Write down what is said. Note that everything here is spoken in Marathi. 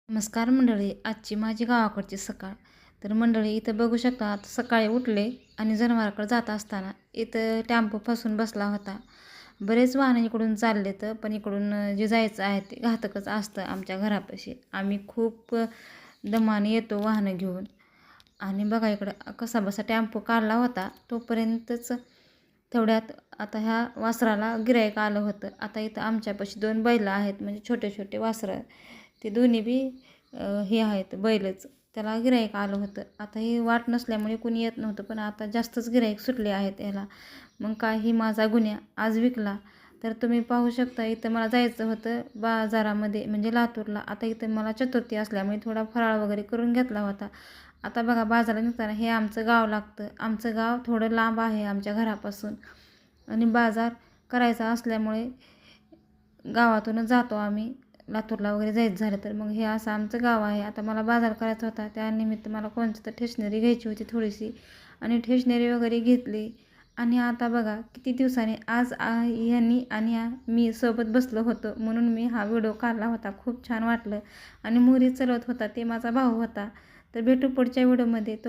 नमस्कार मंडळी, आजची माझी गावाकडची सकाळ. तर मंडळी इथं बघू शकता, आता सकाळी उठले आणि जनावराकडे जात असताना इथं टेम्पो फसून बसला होता. बरेच वाहनं इकडून चालले तर पण इकडून जे जायचं आहे ते घातकच असतं आमच्या घरापाशी. आम्ही खूप दमाने येतो वाहनं घेऊन आणि बघा इकडं कसा बसा टेम्पो काढला होता तोपर्यंतच तेवढ्यात आता ह्या वासराला गिऱ्हाईक आलं होतं. आता इथं आमच्यापाशी 2 बैलं आहेत, म्हणजे छोटे छोटे वासरं. ते दोन्ही बी हे आहेत बैलच. त्याला गिऱ्हाईक आलं होतं. आता ही वाट नसल्यामुळे कोणी येत नव्हतं, पण आता जास्तच गिऱ्हाईक सुटले आहेत याला. मग काय ही माझा गुन्हा आज विकला. तर तुम्ही पाहू शकता इथं मला जायचं होतं बाजारामध्ये, म्हणजे लातूरला. आता इथं मला चतुर्थी असल्यामुळे थोडा फराळ वगैरे करून घेतला होता. आता बघा बाजारात निघताना हे आमचं गाव लागतं. आमचं गाव थोडं लांब आहे आमच्या घरापासून आणि बाजार करायचा असल्यामुळे गावातूनच जातो आम्ही. लातूरला वगैरे जायचं झालं तर मग हे असं आमचं गाव आहे. आता मला बाजार करायचा होता, त्यानिमित्त मला कोणती तर स्टेशनरी घ्यायची होती थोडीशी आणि स्टेशनरी वगैरे घेतली. आणि आता बघा किती दिवसांनी आज यांनी आणि मी सोबत बसलो होतो, म्हणून मी हा व्हिडिओ काढला होता. खूप छान वाटलं आणि मोहरी चलवत होता ते माझा भाऊ होता. तर भेटू पुढच्या व्हिडिओमध्ये. तो